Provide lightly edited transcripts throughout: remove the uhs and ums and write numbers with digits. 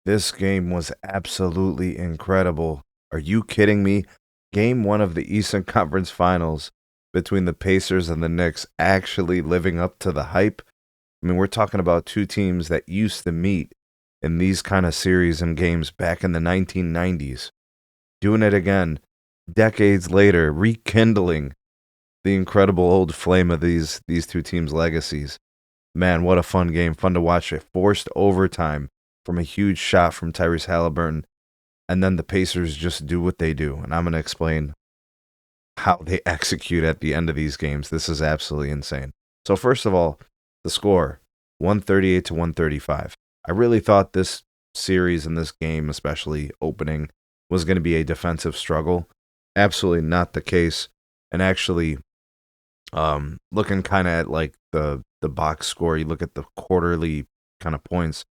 This game was absolutely incredible. Are you kidding me? Game one of the Eastern Conference Finals between the Pacers and the Knicks actually living up to the hype. I mean, we're talking about two teams that used to meet in these kind of series and games back in the 1990s. Doing it again decades later, rekindling the incredible old flame of these two teams' legacies. Man, what a fun game. Fun to watch. It forced overtime from a huge shot from Tyrese Halliburton. And then the Pacers just do what they do. And I'm going to explain how they execute at the end of these games. This is absolutely insane. So, first of all, the score 138 to 135. I really thought this series and this game, especially opening, was going to be a defensive struggle. Absolutely not the case. And actually, looking kind of at like the box score, you look at the quarterly kind of points.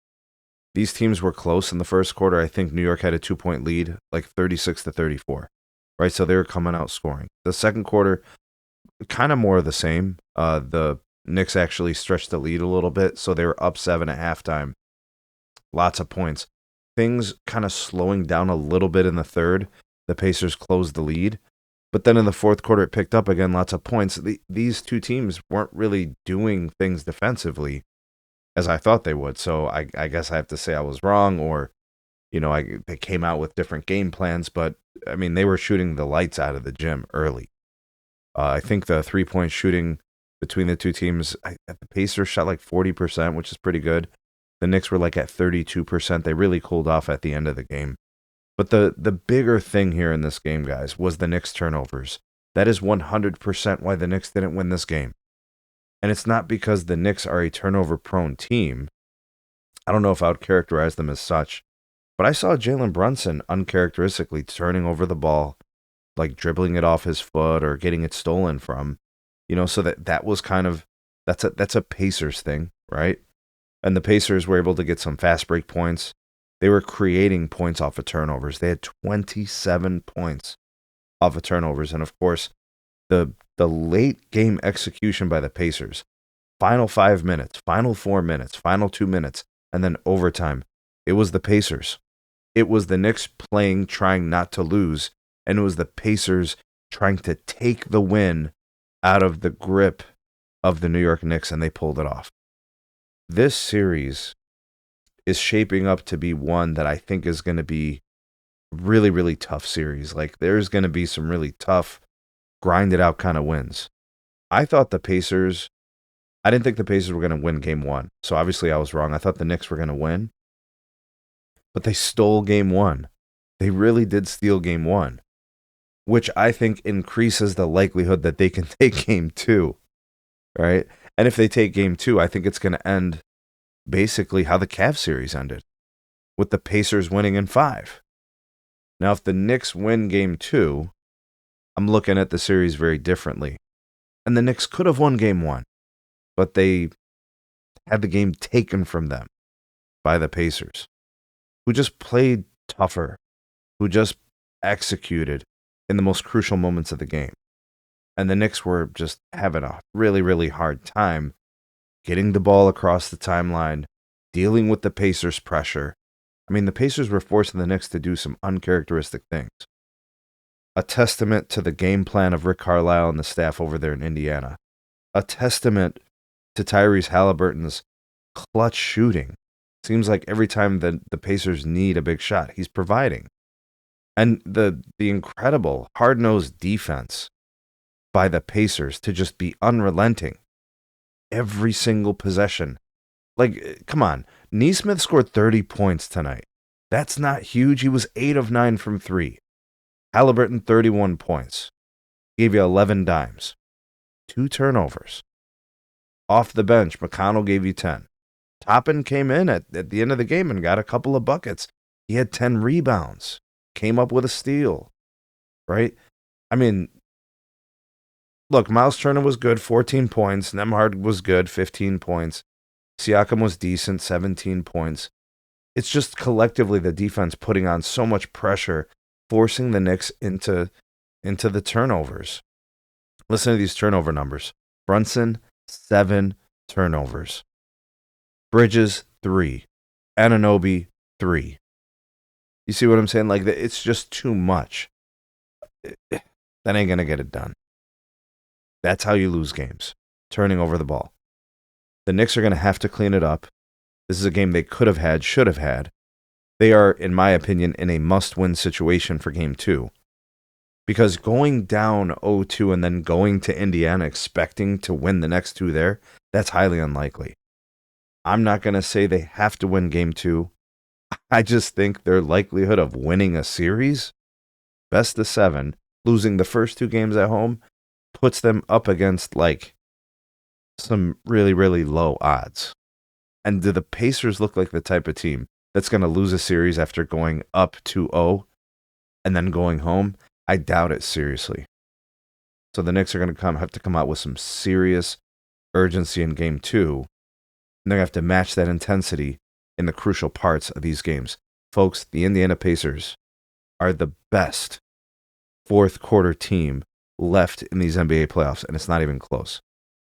These teams were close in the first quarter. I think New York had a 2 point lead, like 36 to 34, right? So they were coming out scoring. The second quarter, kind of more of the same. The Knicks actually stretched the lead a little bit, so they were up 7 at halftime. Lots of points. Things kind of slowing down a little bit in the third. The Pacers closed the lead. But then in the fourth quarter, it picked up again, lots of points. These two teams weren't really doing things defensively as I thought they would. So I guess I have to say I was wrong, or they came out with different game plans. But I mean, they were shooting the lights out of the gym early. I think the 3 point shooting between the two teams, the Pacers shot like 40%, which is pretty good. The Knicks were like at 32%. They really cooled off at the end of the game. But the bigger thing here in this game, guys, was the Knicks turnovers. That is 100% why the Knicks didn't win this game. And it's not because the Knicks are a turnover-prone team. I don't know if I would characterize them as such. But I saw Jalen Brunson uncharacteristically turning over the ball, like dribbling it off his foot or getting it stolen from. So that was kind of, that's a Pacers thing, right? And the Pacers were able to get some fast break points. They were creating points off of turnovers. They had 27 points off of turnovers. And of course, the late game execution by the Pacers, final 5 minutes, final 4 minutes, final 2 minutes, and then overtime. It was the Pacers. It was the Knicks playing, trying not to lose. And it was the Pacers trying to take the win out of the grip of the New York Knicks, and they pulled it off. This series is shaping up to be one that I think is going to be really, really tough series. Like, there's going to be some really tough, grinded out kind of wins. I didn't think the Pacers were going to win game one. So obviously I was wrong. I thought the Knicks were going to win, but they stole game one. They really did steal game one, which I think increases the likelihood that they can take game two, right? And if they take game two, I think it's going to end basically how the Cavs series ended, with the Pacers winning in 5. Now, if the Knicks win game 2, I'm looking at the series very differently. And the Knicks could have won game 1, but they had the game taken from them by the Pacers, who just played tougher, who just executed in the most crucial moments of the game. And the Knicks were just having a really, really hard time getting the ball across the timeline, dealing with the Pacers' pressure. I mean, the Pacers were forcing the Knicks to do some uncharacteristic things. A testament to the game plan of Rick Carlisle and the staff over there in Indiana. A testament to Tyrese Halliburton's clutch shooting. Seems like every time the Pacers need a big shot, he's providing. And the incredible hard-nosed defense by the Pacers to just be unrelenting every single possession. Like, come on. Nesmith scored 30 points tonight. That's not huge. He was 8 of 9 from 3. Halliburton, 31 points. Gave you 11 dimes. 2 turnovers. Off the bench, McConnell gave you 10. Toppin came in at the end of the game and got a couple of buckets. He had 10 rebounds. Came up with a steal. Right? I mean, look, Miles Turner was good, 14 points. Nembhard was good, 15 points. Siakam was decent, 17 points. It's just collectively the defense putting on so much pressure, forcing the Knicks into the turnovers. Listen to these turnover numbers. Brunson, 7 turnovers. Bridges, 3. Anunoby, 3. You see what I'm saying? Like, it's just too much. That ain't going to get it done. That's how you lose games, turning over the ball. The Knicks are going to have to clean it up. This is a game they could have had, should have had. They are, in my opinion, in a must-win situation for Game 2. Because going down 0-2 and then going to Indiana expecting to win the next two there, that's highly unlikely. I'm not going to say they have to win Game 2. I just think their likelihood of winning a series, best of 7, losing the first two games at home, puts them up against, like, some really, really low odds. And do the Pacers look like the type of team that's going to lose a series after going up 2-0 and then going home? I doubt it seriously. So the Knicks are going to have to come out with some serious urgency in Game 2. And they're going to have to match that intensity in the crucial parts of these games. Folks, the Indiana Pacers are the best fourth quarter team left in these NBA playoffs, and it's not even close.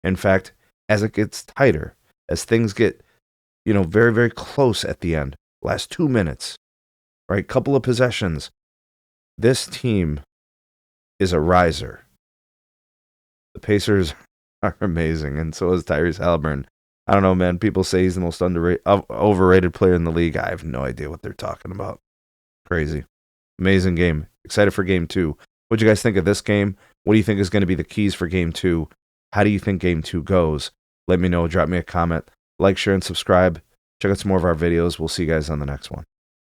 In fact, as it gets tighter, as things get, very, very close at the end, last 2 minutes, right, couple of possessions, this team is a riser. The Pacers are amazing, and so is Tyrese Halliburton. I don't know, man. People say he's the most overrated player in the league. I have no idea what they're talking about. Crazy. Amazing game. Excited for Game 2. What do you guys think of this game? What do you think is going to be the keys for Game 2? How do you think Game 2 goes? Let me know. Drop me a comment. Like, share, and subscribe. Check out some more of our videos. We'll see you guys on the next one.